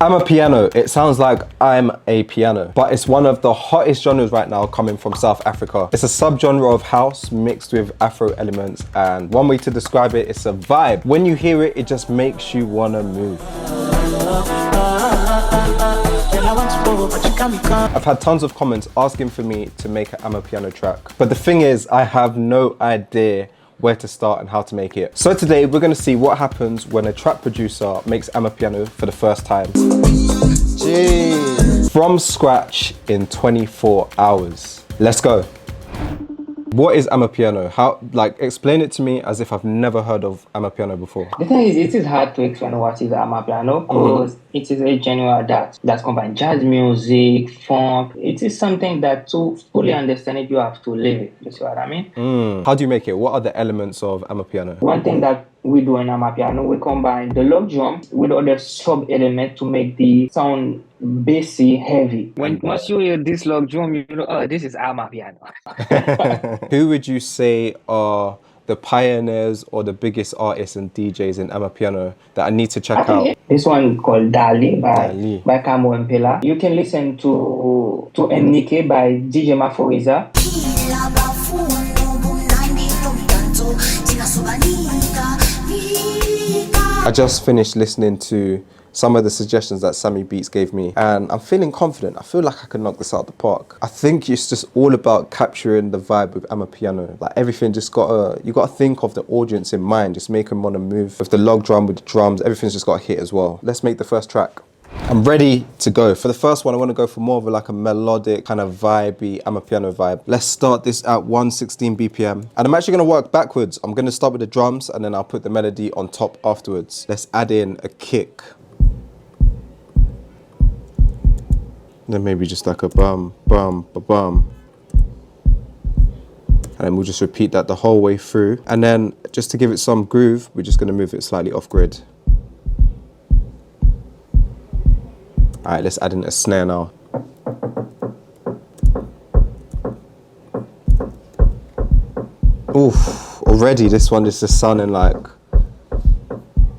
Amapiano, it sounds like I'm a piano, but it's one of the hottest genres right now coming from South Africa. It's a subgenre of house mixed with Afro elements, and one way to describe it, it's a vibe. When you hear it, it just makes you wanna move. I've had tons of comments asking for me to make an Amapiano track, but the thing is, I have no idea where to start and how to make it. So today we're going to see what happens when a track producer makes Amapiano for the first time. Jeez. From scratch in 24 hours. Let's go. What is Amapiano? How, like, explain it to me as if I've never heard of Amapiano before. The thing is, it is hard to explain what is Amapiano because it is a genre that combines jazz music, funk. It is something that to fully understand it, you have to live it. You see what I mean? How do you make it? What are the elements of Amapiano? One thing that we do in Amapiano, we combine the log drum with other sub-elements to make the sound bassy, heavy. Once you hear this log drum, you know, oh, this is Amapiano. Who would you say are the pioneers or the biggest artists and DJs in Amapiano that I need to check out? This one called Dali by Camo Mpela. You can listen to MNK by DJ Maforiza. I just finished listening to some of the suggestions that Sammy Beats gave me, and I'm feeling confident. I feel like I can knock this out of the park. I think it's just all about capturing the vibe with Amapiano. Like everything you gotta think of the audience in mind, just make them wanna move. With the log drum, with the drums, everything's just gotta hit as well. Let's make the first track. I'm ready to go. For the first one, I want to go for more of like a melodic, kind of vibey Amapiano vibe. Let's start this at 116 BPM. And I'm actually going to work backwards. I'm going to start with the drums and then I'll put the melody on top afterwards. Let's add in a kick. Then maybe just like a bum, bum, ba-bum. And then we'll just repeat that the whole way through. And then just to give it some groove, we're just going to move it slightly off grid. All right, let's add in a snare now. Oof, already this one is just sounding like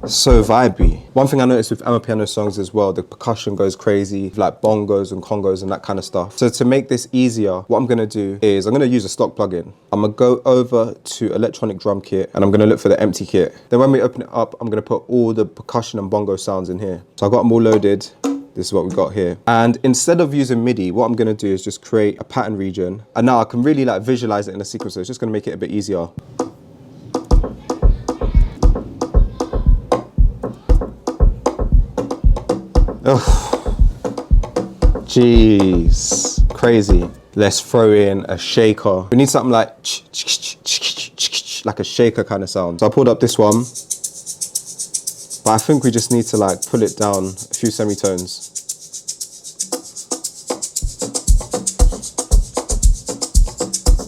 so vibey. One thing I noticed with Amapiano songs as well, the percussion goes crazy, like bongos and congos and that kind of stuff. So to make this easier, what I'm gonna do is I'm gonna use a stock plugin. I'm gonna go over to electronic drum kit and I'm gonna look for the empty kit. Then when we open it up, I'm gonna put all the percussion and bongo sounds in here. So I got them all loaded. This is what we got here. And instead of using MIDI, what I'm gonna do is just create a pattern region. And now I can really like visualize it in a sequence. So it's just gonna make it a bit easier. Oh, jeez, crazy. Let's throw in a shaker. We need something like a shaker kind of sound. So I pulled up this one. But I think we just need to like pull it down a few semitones.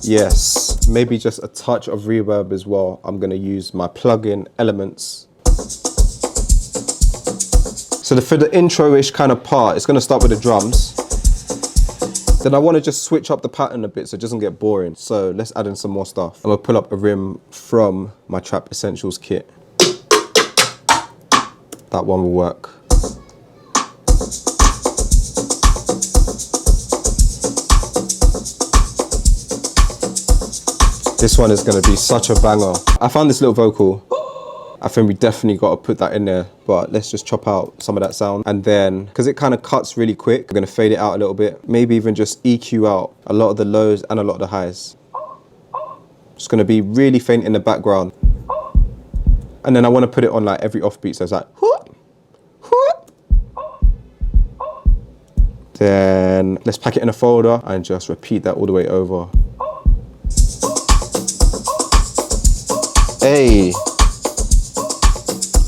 Yes, maybe just a touch of reverb as well. I'm gonna use my plugin Elements. So for the intro-ish kind of part, it's gonna start with the drums. Then I wanna just switch up the pattern a bit so it doesn't get boring. So let's add in some more stuff. I'm gonna pull up a rim from my Trap Essentials kit. That one will work. This one is going to be such a banger. I found this little vocal. I think we definitely got to put that in there, but let's just chop out some of that sound. And then, because it kind of cuts really quick, I'm going to fade it out a little bit. Maybe even just EQ out a lot of the lows and a lot of the highs. Just going to be really faint in the background. And then I want to put it on like every offbeat, so it's like, whoop, whoop. Then let's pack it in a folder and just repeat that all the way over. Hey,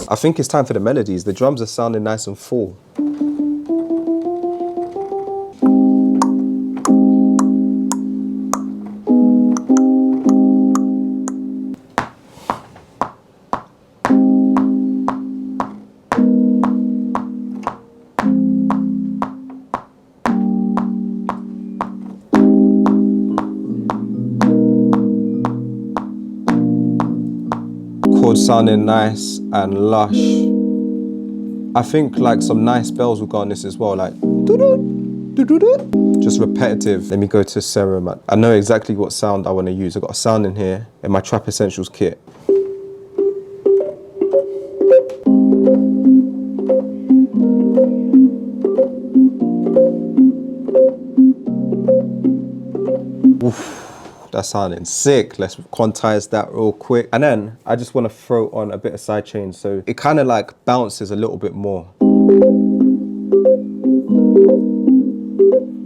I think it's time for the melodies. The drums are sounding nice and full. Chords sounding nice and lush. I think like some nice bells will go on this as well, like doo-doo, doo-doo-doo. Just repetitive. Let me go to Serum. I know exactly what sound I want to use. I've got a sound in here in my Trap Essentials kit. Oof, that's sounding sick. Let's quantize that real quick. And then I just want to throw on a bit of sidechain so it kind of like bounces a little bit more.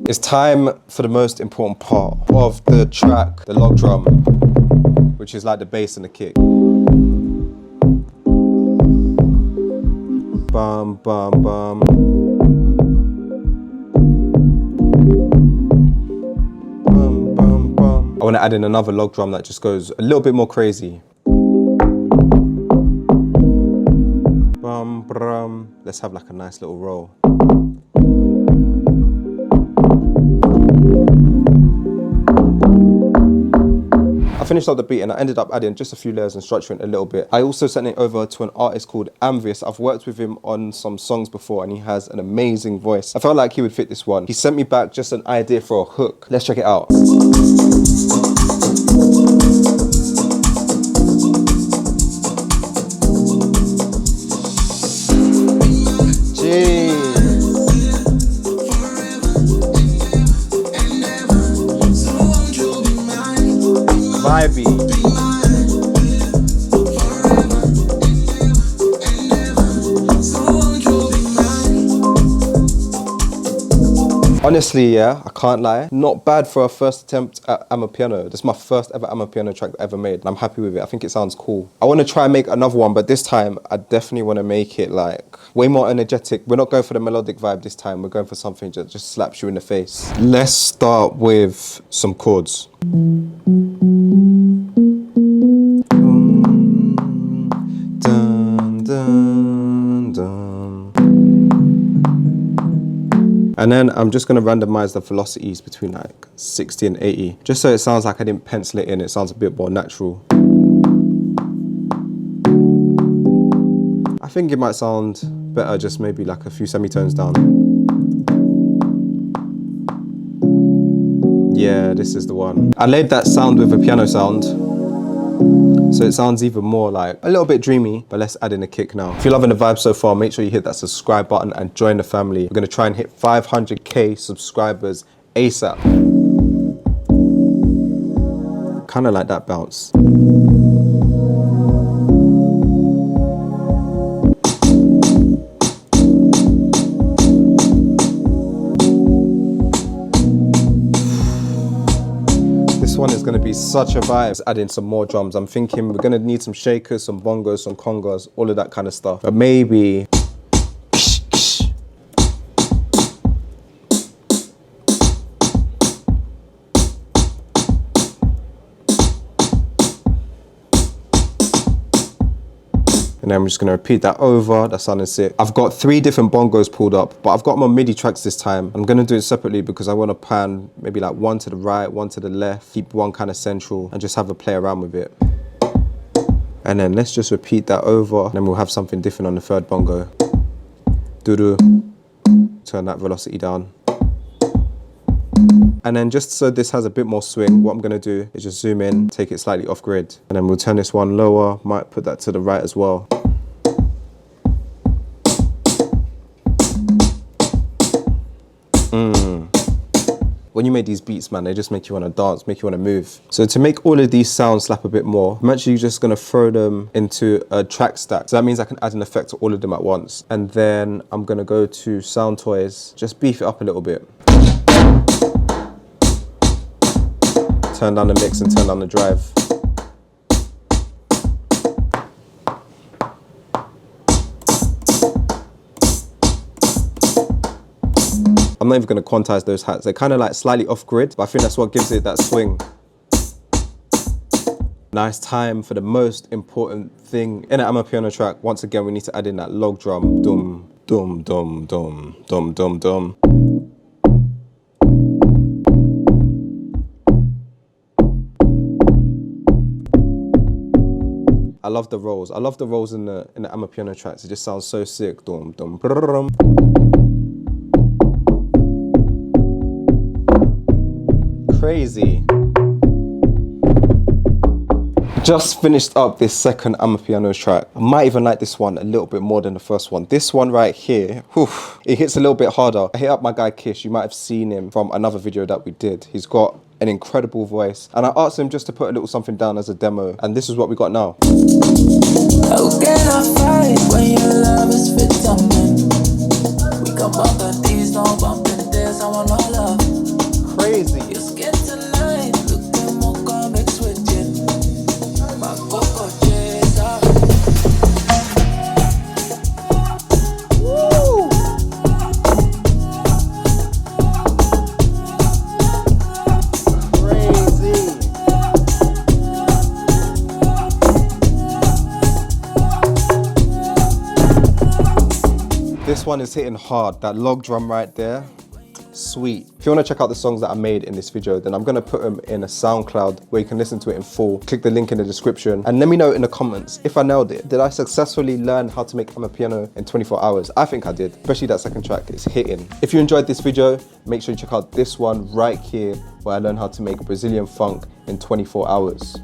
It's time for the most important part of the track, the log drum, which is like the bass and the kick. Bum, bum, bum. I want to add in another log drum that just goes a little bit more crazy. Bum, brum. Let's have like a nice little roll. I finished up the beat and I ended up adding just a few layers and structuring a little bit. I also sent it over to an artist called Amvius. I've worked with him on some songs before and he has an amazing voice. I felt like he would fit this one. He sent me back just an idea for a hook. Let's check it out. Vibey. Honestly, yeah, I can't lie. Not bad for a first attempt at Amapiano. This is my first ever Amapiano track that I ever made, and I'm happy with it. I think it sounds cool. I want to try and make another one, but this time I definitely want to make it like way more energetic. We're not going for the melodic vibe this time. We're going for something that just slaps you in the face. Let's start with some chords. Dun, dun, dun. And then I'm just going to randomize the velocities between like 60 and 80, just so it sounds like I didn't pencil it in. It sounds a bit more natural. I think it might sound better just maybe like a few semitones down. Yeah, this is the one. I laid that sound with a piano sound, so it sounds even more like a little bit dreamy, but let's add in a kick now. If you're loving the vibe so far, make sure you hit that subscribe button and join the family. We're gonna try and hit 500k subscribers ASAP. Kinda like that bounce. This one is going to be such a vibe. Let's add in some more drums. I'm thinking we're going to need some shakers, some bongos, some congas, all of that kind of stuff. But maybe... And then I'm just gonna repeat that over. That sounded sick. I've got 3 different bongos pulled up, but I've got them on MIDI tracks this time. I'm gonna do it separately because I wanna pan maybe like one to the right, one to the left, keep one kind of central and just have a play around with it. And then let's just repeat that over. And then we'll have something different on the 3rd bongo. Doo-doo. Turn that velocity down. And then just so this has a bit more swing, what I'm gonna do is just zoom in, take it slightly off grid. And then we'll turn this one lower, might put that to the right as well. When you make these beats, man, they just make you wanna dance, make you wanna move. So to make all of these sounds slap a bit more, I'm actually just gonna throw them into a track stack. So that means I can add an effect to all of them at once. And then I'm gonna go to Sound Toys, just beef it up a little bit. Turn down the mix and turn down the drive. I'm not even going to quantize those hats. They're kind of like slightly off grid, but I think that's what gives it that swing. Now it's time for the most important thing in an Amapiano track. Once again, we need to add in that log drum. Dum, dum, dum, dum, dum, dum, dum. I love the rolls. I love the rolls in the Amapiano tracks. It just sounds so sick. Dum, dum, brrrrum. Crazy. Just finished up this second Amapiano track. I might even like this one a little bit more than the first one. This one right here, whew, it hits a little bit harder. I hit up my guy Kish. You might have seen him from another video that we did. He's got an incredible voice. And I asked him just to put a little something down as a demo. And this is what we got now. How can I fight when your love is vitamin? We can bump the these, no bump in this, I want all love. Crazy. Your skin tonight, look the mocha mixed with gin. My coco chaser. Woo! Crazy. This one is hitting hard. That log drum right there, sweet. If you want to check out the songs that I made in this video, then I'm going to put them in a SoundCloud where you can listen to it in full. Click the link in the description and let me know in the comments if I nailed it. Did I successfully learn how to make Amapiano in 24 hours? I think I did, especially that second track. It's hitting. If you enjoyed this video, make sure you check out this one right here where I learned how to make Brazilian funk in 24 hours.